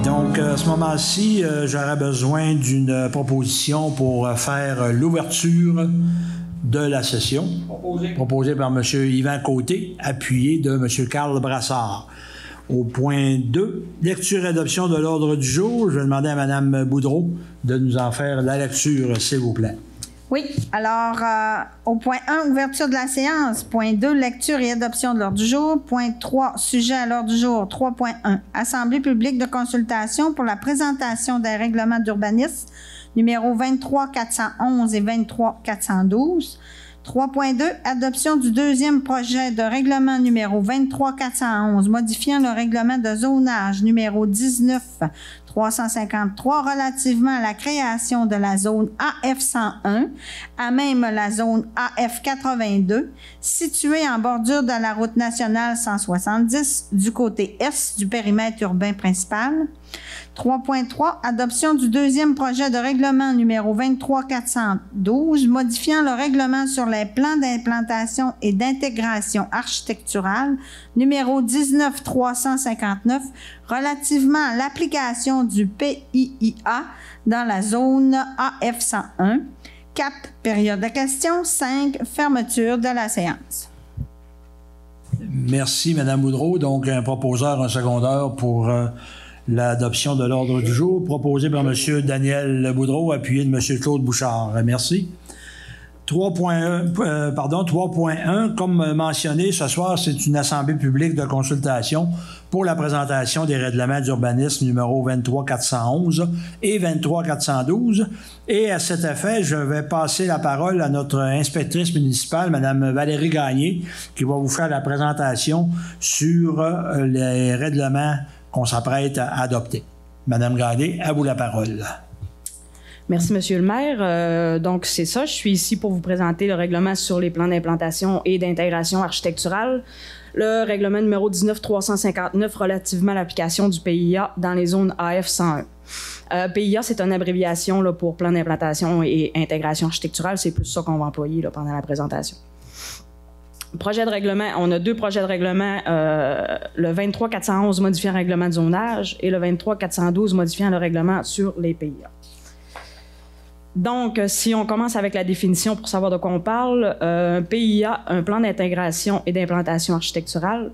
Donc, à ce moment-ci, j'aurais besoin d'une proposition pour faire l'ouverture de la session. Proposée par M. Yvan Côté, appuyé de M. Carl Brassard. Au point 2, lecture et adoption de l'ordre du jour. Je vais demander à Mme Boudreau de nous en faire la lecture, s'il vous plaît. Oui. Alors, au point 1, ouverture de la séance. Point 2, lecture et adoption de l'ordre du jour. Point 3, sujet à l'ordre du jour. 3.1, assemblée publique de consultation pour la présentation des règlements d'urbanisme numéro 23-411 et 23-412. 3.2, adoption du deuxième projet de règlement numéro 23-411, modifiant le règlement de zonage numéro 19-353 relativement à la création de la zone AF101, à même la zone AF82, située en bordure de la route nationale 170 du côté est du périmètre urbain principal. 3.3, adoption du deuxième projet de règlement numéro 23-412, modifiant le règlement sur les plans d'implantation et d'intégration architecturale numéro 19-359, relativement à l'application du PIIA dans la zone AF101. 4, période de questions. 5, fermeture de la séance. Merci, Mme Boudreau. Donc, un proposeur, un secondeur pour l'adoption de l'ordre du jour, proposé par M. Daniel Boudreau, appuyé de M. Claude Bouchard. Merci. 3.1, comme mentionné, ce soir, c'est une assemblée publique de consultation pour la présentation des règlements d'urbanisme numéro 23-411 et 23-412. Et à cet effet, je vais passer la parole à notre inspectrice municipale, Mme Valérie Gagné, qui va vous faire la présentation sur les règlements qu'on s'apprête à adopter. Madame Gagné, à vous la parole. Merci, Monsieur le maire. Donc, c'est ça. Je suis ici pour vous présenter le règlement sur les plans d'implantation et d'intégration architecturale. Le règlement numéro 19-359 relativement à l'application du PIA dans les zones AF101. PIA, c'est une abréviation là, pour plan d'implantation et intégration architecturale. C'est plus ça qu'on va employer là, pendant la présentation. Projet de règlement, on a deux projets de règlement, le 23-411 modifiant le règlement de zonage et le 23-412 modifiant le règlement sur les PIA. Donc, si on commence avec la définition pour savoir de quoi on parle, un PIA, un plan d'intégration et d'implantation architecturale.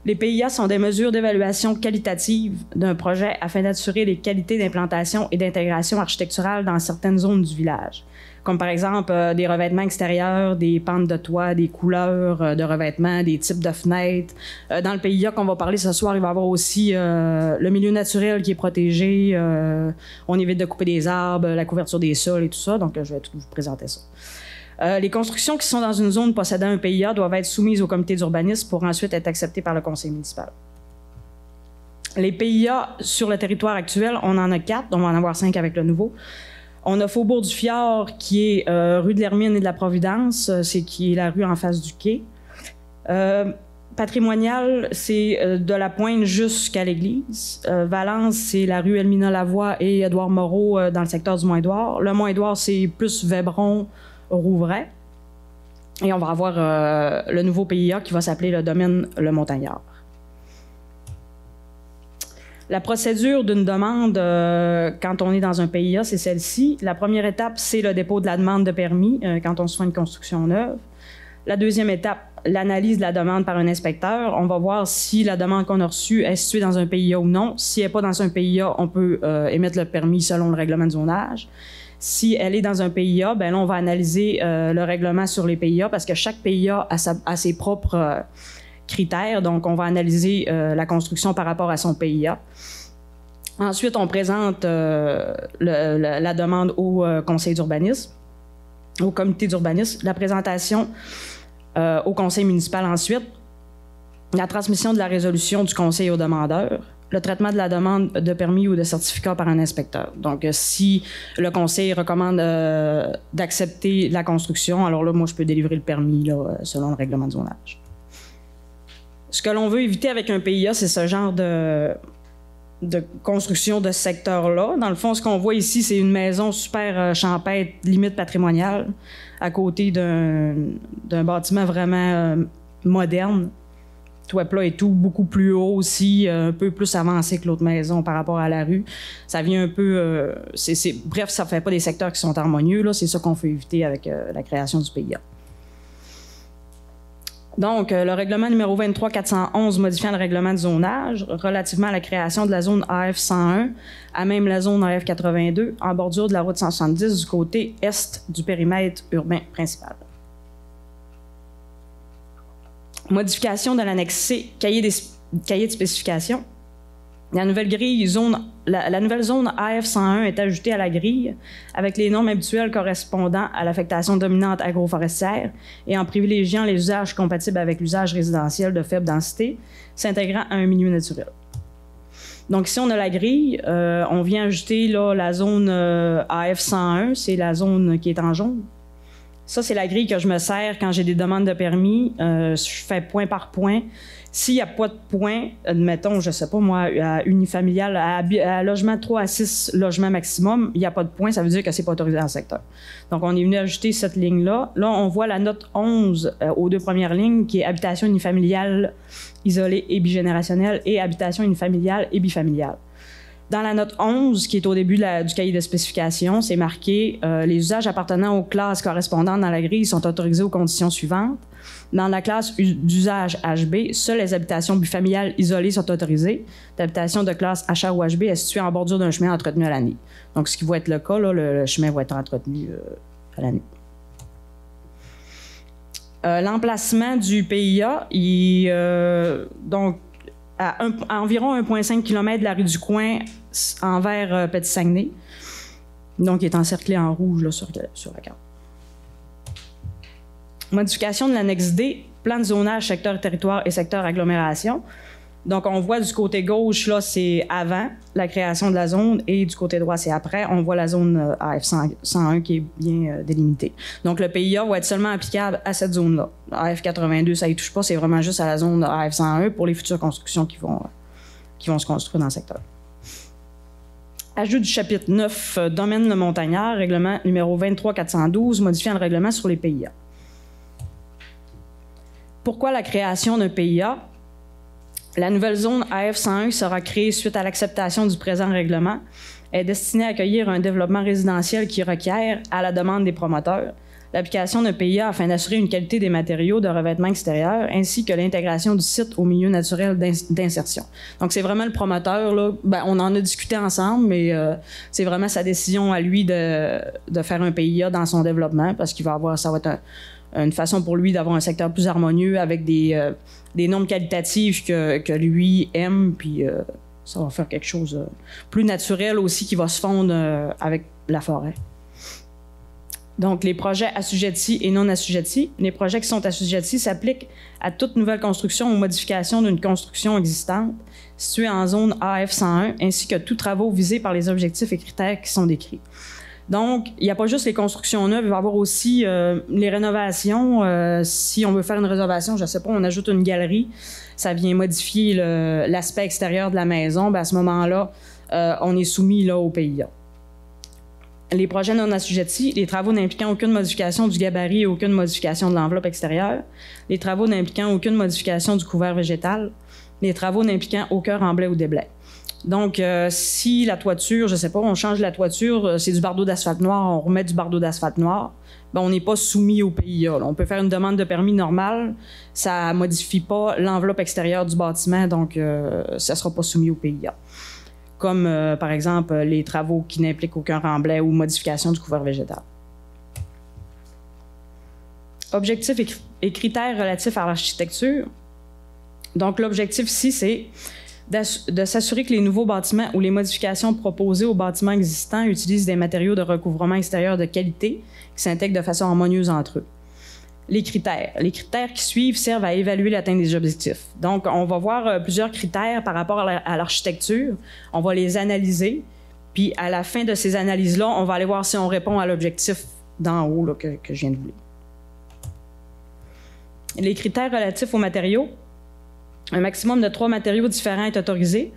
Les PIA sont des mesures d'évaluation qualitative d'un projet afin d'assurer les qualités d'implantation et d'intégration architecturale dans certaines zones du village, comme par exemple des revêtements extérieurs, des pentes de toit, des couleurs de revêtements, des types de fenêtres. Dans le PIA qu'on va parler ce soir, il va y avoir aussi le milieu naturel qui est protégé. On évite de couper des arbres, la couverture des sols et tout ça. Donc, je vais tout vous présenter ça. Les constructions qui sont dans une zone possédant un PIA doivent être soumises au comité d'urbanisme pour ensuite être acceptées par le conseil municipal. Les PIA sur le territoire actuel, on en a 4, on va en avoir 5 avec le nouveau. On a Faubourg du Fjord, qui est rue de l'Hermine et de la Providence, qui est la rue en face du quai. Patrimonial, c'est de la Pointe jusqu'à l'église. Valence, c'est la rue Elmina-Lavoie et Édouard Moreau dans le secteur du Mont-Édouard. Le Mont-Édouard, c'est plus Vébron, Rouvray. Et on va avoir le nouveau PIA qui va s'appeler le domaine Le Montagnard. La procédure d'une demande quand on est dans un PIA, c'est celle-ci. La première étape, c'est le dépôt de la demande de permis quand on se fait une construction neuve. La deuxième étape, l'analyse de la demande par un inspecteur. On va voir si la demande qu'on a reçue est située dans un PIA ou non. Si elle n'est pas dans un PIA, on peut émettre le permis selon le règlement de zonage. Si elle est dans un PIA, ben là, on va analyser le règlement sur les PIA parce que chaque PIA a ses propres critères. Donc, on va analyser la construction par rapport à son PIA. Ensuite, on présente la demande au conseil d'urbanisme, au comité d'urbanisme, la présentation au conseil municipal ensuite, la transmission de la résolution du conseil au demandeur, le traitement de la demande de permis ou de certificat par un inspecteur. Donc, si le conseil recommande d'accepter la construction, alors là, moi, je peux délivrer le permis là, selon le règlement de zonage. Ce que l'on veut éviter avec un PIA, c'est ce genre de de construction de ce secteur-là. Dans le fond, ce qu'on voit ici, c'est une maison super champêtre, limite patrimoniale, à côté d'un bâtiment vraiment moderne. Toit plat et tout, beaucoup plus haut aussi, un peu plus avancé que l'autre maison par rapport à la rue. Ça vient un peu... bref, ça ne fait pas des secteurs qui sont harmonieux. Là, c'est ça qu'on fait éviter avec la création du PIA. Donc, le règlement numéro 23-411 modifiant le règlement de zonage relativement à la création de la zone AF 101 à même la zone AF 82 en bordure de la route 170 du côté est du périmètre urbain principal. Modification de l'annexe C, cahier de spécifications. La nouvelle grille la nouvelle zone AF 101 est ajoutée à la grille avec les normes habituelles correspondant à l'affectation dominante agroforestière et en privilégiant les usages compatibles avec l'usage résidentiel de faible densité s'intégrant à un milieu naturel. Donc ici, on a la grille. On vient ajouter là, la zone AF 101, c'est la zone qui est en jaune. Ça, c'est la grille que je me sers quand j'ai des demandes de permis. Je fais point par point. S'il n'y a pas de point, admettons, je ne sais pas moi, à unifamilial, à logement 3 à 6 logements maximum, il n'y a pas de point, ça veut dire que ce n'est pas autorisé dans le secteur. Donc, on est venu ajouter cette ligne-là. Là, on voit la note 11 aux deux premières lignes, qui est habitation unifamiliale isolée et bigénérationnelle et habitation unifamiliale et bifamiliale. Dans la note 11, qui est au début du cahier de spécification, c'est marqué les usages appartenant aux classes correspondantes dans la grille sont autorisés aux conditions suivantes. Dans la classe d'usage HB, seules les habitations bifamiliales isolées sont autorisées. L'habitation de classe HA ou HB est située en bordure d'un chemin entretenu à l'année. Donc, ce qui va être le cas, là, le chemin va être entretenu à l'année. L'emplacement du PIA, donc, à environ 1,5 km de la rue du Coin envers Petit-Saguenay. Donc, il est encerclé en rouge là, sur la carte. Modification de l'annexe D, plan de zonage secteur territoire et secteur agglomération. Donc, on voit du côté gauche, là, c'est avant la création de la zone et du côté droit, c'est après. On voit la zone AF 101 qui est bien délimitée. Donc, le PIA va être seulement applicable à cette zone-là. AF 82, ça y touche pas, c'est vraiment juste à la zone AF 101 pour les futures constructions qui vont se construire dans le secteur. Ajout du chapitre 9, domaine le montagnard, règlement numéro 23-412, modifiant le règlement sur les PIA. Pourquoi la création d'un PIA? La nouvelle zone AF 101 sera créée suite à l'acceptation du présent règlement. Elle est destinée à accueillir un développement résidentiel qui requiert, à la demande des promoteurs, l'application d'un PIA afin d'assurer une qualité des matériaux de revêtement extérieur ainsi que l'intégration du site au milieu naturel d'insertion. Donc, c'est vraiment le promoteur, là, on en a discuté ensemble, mais c'est vraiment sa décision à lui de faire un PIA dans son développement parce qu'il va avoir, ça va être une façon pour lui d'avoir un secteur plus harmonieux avec des normes qualitatives que lui aime, puis ça va faire quelque chose de plus naturel aussi qui va se fondre avec la forêt. Donc, les projets assujettis et non assujettis. Les projets qui sont assujettis s'appliquent à toute nouvelle construction ou modification d'une construction existante située en zone AF 101, ainsi que tous travaux visés par les objectifs et critères qui sont décrits. Donc, il n'y a pas juste les constructions neuves, il va y avoir aussi les rénovations. Si on veut faire une rénovation, je ne sais pas, on ajoute une galerie, ça vient modifier l'aspect extérieur de la maison, à ce moment-là, on est soumis là, au PIA. Les projets non assujettis, les travaux n'impliquant aucune modification du gabarit et aucune modification de l'enveloppe extérieure, les travaux n'impliquant aucune modification du couvert végétal, les travaux n'impliquant aucun remblai ou déblai. Donc, si la toiture, je ne sais pas, on change la toiture, c'est du bardeau d'asphalte noir, on remet du bardeau d'asphalte noir, on n'est pas soumis au PIA. Là. On peut faire une demande de permis normale, ça ne modifie pas l'enveloppe extérieure du bâtiment, donc ça ne sera pas soumis au PIA. Comme, par exemple, les travaux qui n'impliquent aucun remblai ou modification du couvert végétal. Objectifs et critères relatifs à l'architecture. Donc, l'objectif ici, c'est de s'assurer que les nouveaux bâtiments ou les modifications proposées aux bâtiments existants utilisent des matériaux de recouvrement extérieur de qualité qui s'intègrent de façon harmonieuse entre eux. Les critères. Les critères qui suivent servent à évaluer l'atteinte des objectifs. Donc, on va voir plusieurs critères par rapport à l'architecture. On va les analyser, puis à la fin de ces analyses-là, on va aller voir si on répond à l'objectif d'en haut là, que je viens de vous lire. Les critères relatifs aux matériaux. Un maximum de 3 matériaux différents est autorisé.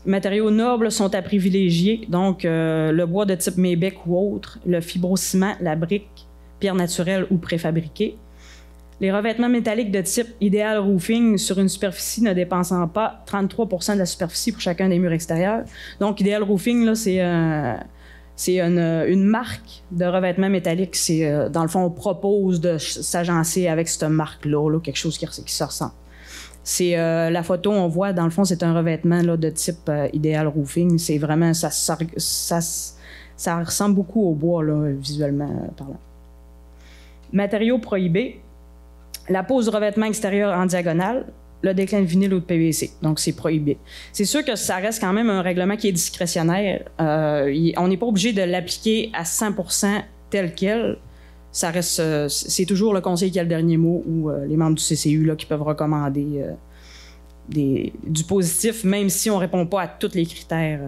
Matériaux nobles sont à privilégier, donc le bois de type Maybec ou autre, le fibrociment, la brique, pierre naturelle ou préfabriquée. Les revêtements métalliques de type Ideal Roofing sur une superficie ne dépensant pas 33 % de la superficie pour chacun des murs extérieurs. Donc, Ideal Roofing, là, c'est une marque de revêtement métallique. Dans le fond, on propose de s'agencer avec cette marque-là, quelque chose qui se ressemble. La photo, on voit, dans le fond, c'est un revêtement là, de type Ideal Roofing. C'est vraiment, ça ressemble beaucoup au bois, là, visuellement parlant. Matériaux prohibés. La pose du revêtement extérieur en diagonale, le déclin de vinyle ou de PVC. Donc, c'est prohibé. C'est sûr que ça reste quand même un règlement qui est discrétionnaire. On n'est pas obligé de l'appliquer à 100% tel quel. Ça reste, c'est toujours le conseil qui a le dernier mot ou les membres du CCU là, qui peuvent recommander du positif, même si on ne répond pas à tous les critères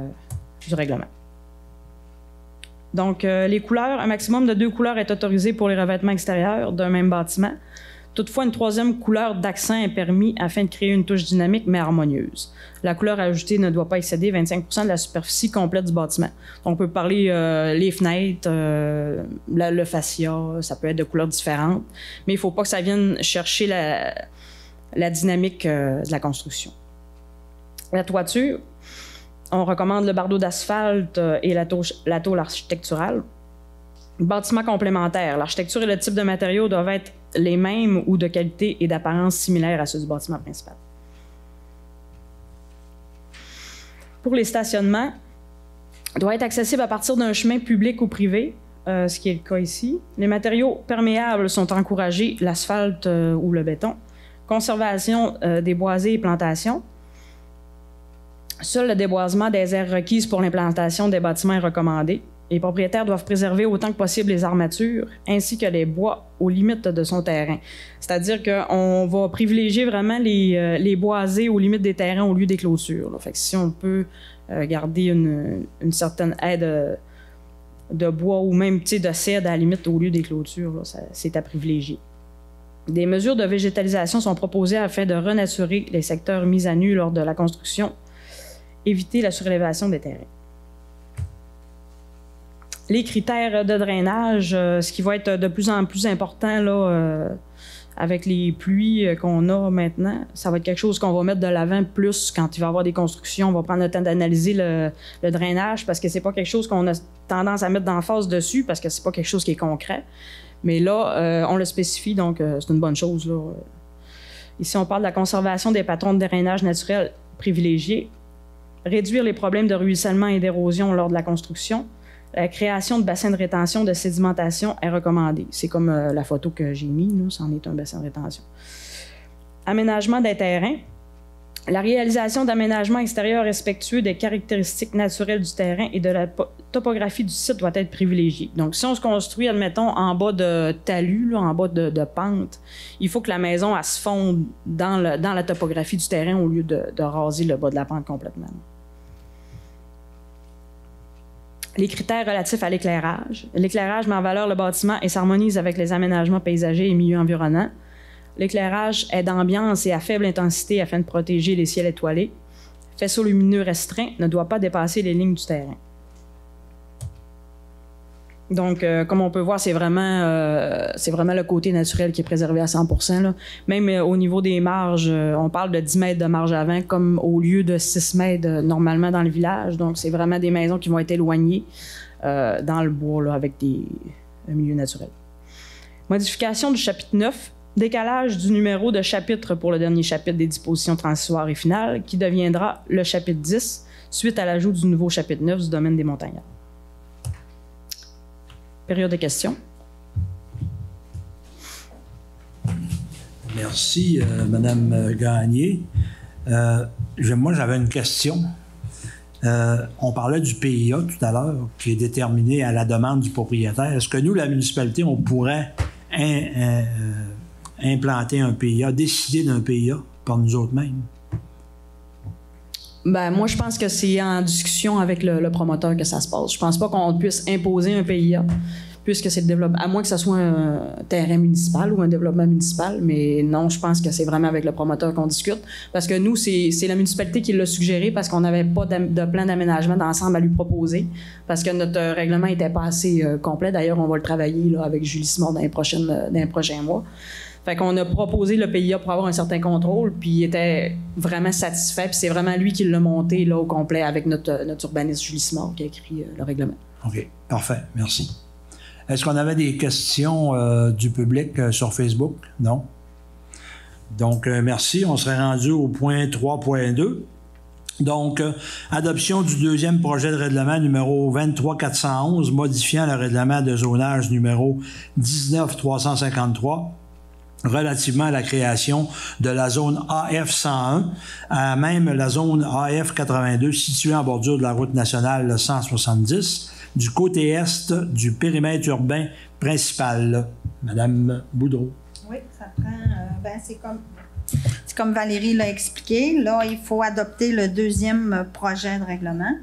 du règlement. Donc, les couleurs, un maximum de 2 couleurs est autorisé pour les revêtements extérieurs d'un même bâtiment. Toutefois, une 3e couleur d'accent est permis afin de créer une touche dynamique mais harmonieuse. La couleur ajoutée ne doit pas excéder 25 % de la superficie complète du bâtiment. Donc, on peut parler les fenêtres, le fascia, ça peut être de couleurs différentes, mais il ne faut pas que ça vienne chercher la dynamique de la construction. La toiture, on recommande le bardeau d'asphalte et la tôle architecturale. Bâtiment complémentaire. L'architecture et le type de matériaux doivent être les mêmes ou de qualité et d'apparence similaire à ceux du bâtiment principal. Pour les stationnements, doit être accessible à partir d'un chemin public ou privé, ce qui est le cas ici. Les matériaux perméables sont encouragés, l'asphalte ou le béton. Conservation des boisés et plantations. Seul le déboisement des aires requises pour l'implantation des bâtiments est recommandé. Les propriétaires doivent préserver autant que possible les armatures ainsi que les bois aux limites de son terrain. C'est-à-dire qu'on va privilégier vraiment les boisés aux limites des terrains au lieu des clôtures. Là. Fait que si on peut garder une certaine aide de bois ou même de cèdre à la limite au lieu des clôtures, c'est à privilégier. Des mesures de végétalisation sont proposées afin de renaturer les secteurs mis à nu lors de la construction, éviter la surélévation des terrains. Les critères de drainage, ce qui va être de plus en plus important là, avec les pluies qu'on a maintenant, ça va être quelque chose qu'on va mettre de l'avant plus quand il va y avoir des constructions. On va prendre le temps d'analyser le drainage parce que c'est pas quelque chose qu'on a tendance à mettre d'emphase dessus parce que c'est pas quelque chose qui est concret. Mais là, on le spécifie, donc c'est une bonne chose. Là. Ici, on parle de la conservation des patrons de drainage naturel privilégiés, réduire les problèmes de ruissellement et d'érosion lors de la construction. La création de bassins de rétention de sédimentation est recommandée. C'est comme la photo que j'ai mise, c'en est un bassin de rétention. Aménagement des terrains. La réalisation d'aménagements extérieurs respectueux des caractéristiques naturelles du terrain et de la topographie du site doit être privilégiée. Donc, si on se construit, admettons, en bas de talus, là, en bas de pentes, il faut que la maison elle se fonde dans la topographie du terrain au lieu de raser le bas de la pente complètement. Les critères relatifs à l'éclairage. L'éclairage met en valeur le bâtiment et s'harmonise avec les aménagements paysagers et milieux environnants. L'éclairage est d'ambiance et à faible intensité afin de protéger les ciels étoilés. Faisceau lumineux restreint ne doit pas dépasser les lignes du terrain. Donc, comme on peut voir, c'est vraiment le côté naturel qui est préservé à 100%. Là. Même au niveau des marges, on parle de 10 mètres de marge avant, comme au lieu de 6 mètres normalement dans le village. Donc, c'est vraiment des maisons qui vont être éloignées dans le bois là, avec un milieu naturel. Modification du chapitre 9. Décalage du numéro de chapitre pour le dernier chapitre des dispositions transitoires et finales, qui deviendra le chapitre 10, suite à l'ajout du nouveau chapitre 9 du domaine des montagnards. Période de questions. Merci, Mme Gagné. Moi, j'avais une question. On parlait du PIA tout à l'heure, qui est déterminé à la demande du propriétaire. Est-ce que nous, la municipalité, on pourrait implanter un PIA, décider d'un PIA par nous autres mêmes? Ben, moi, je pense que c'est en discussion avec le promoteur que ça se passe. Je pense pas qu'on puisse imposer un PIA. puisque c'est le développement, à moins que ce soit un terrain municipal ou un développement municipal, mais non, je pense que c'est vraiment avec le promoteur qu'on discute, parce que nous, c'est la municipalité qui l'a suggéré, parce qu'on n'avait pas de plan d'aménagement d'ensemble à lui proposer, parce que notre règlement n'était pas assez complet. D'ailleurs, on va le travailler là, avec Julie Simard dans les prochains mois. Fait qu'on a proposé le PIA pour avoir un certain contrôle, puis il était vraiment satisfait, puis c'est vraiment lui qui l'a monté là, au complet avec notre urbaniste Julie Simard qui a écrit le règlement. OK, parfait, merci. Est-ce qu'on avait des questions du public sur Facebook? Non? Donc, merci. On serait rendu au point 3.2. Donc, adoption du deuxième projet de règlement numéro 23411, modifiant le règlement de zonage numéro 19353, relativement à la création de la zone AF 101, à même la zone AF 82, située en bordure de la route nationale 170, du côté est du périmètre urbain principal. Madame Boudreau. Oui, ça prend... c'est comme Valérie l'a expliqué. Là, il faut adopter le deuxième projet de règlement.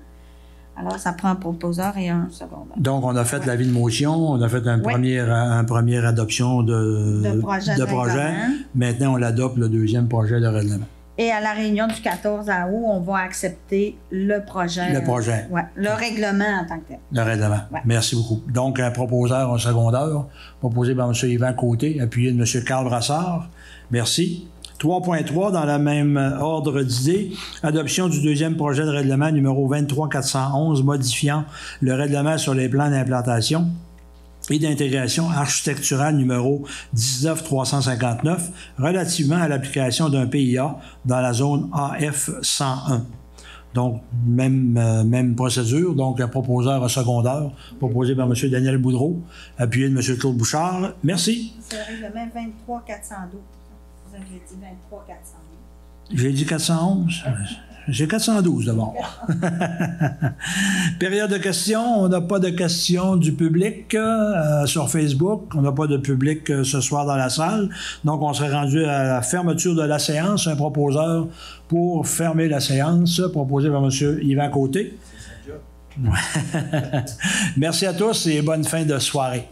Alors, ça prend un proposeur et un secondaire. Donc, on a fait l'avis de motion, on a fait un première adoption de projet. Maintenant, on l'adopte le deuxième projet de règlement. Et à la réunion du 14 août, on va accepter le projet. Le projet. Le règlement en tant que tel. Le règlement. Ouais. Merci beaucoup. Donc, un proposeur, un secondaire, proposé par M. Yvan Côté, appuyé de M. Carl Brassard. Merci. 3.3, dans le même ordre d'idées, adoption du deuxième projet de règlement numéro 23411, modifiant le règlement sur les plans d'implantation et d'intégration architecturale numéro 19359, relativement à l'application d'un PIA dans la zone AF 101. Donc, même procédure. Donc, un proposeur secondaire, proposé par M. Daniel Boudreau, appuyé de M. Claude Bouchard. Merci. C'est le règlement 23412. Vous avez dit 23411. J'ai dit 411. J'ai 412 d'abord. Période de questions. On n'a pas de questions du public sur Facebook. On n'a pas de public ce soir dans la salle. Donc, on serait rendu à la fermeture de la séance. Un proposeur pour fermer la séance, proposé par M. Yvan Côté. Merci à tous et bonne fin de soirée.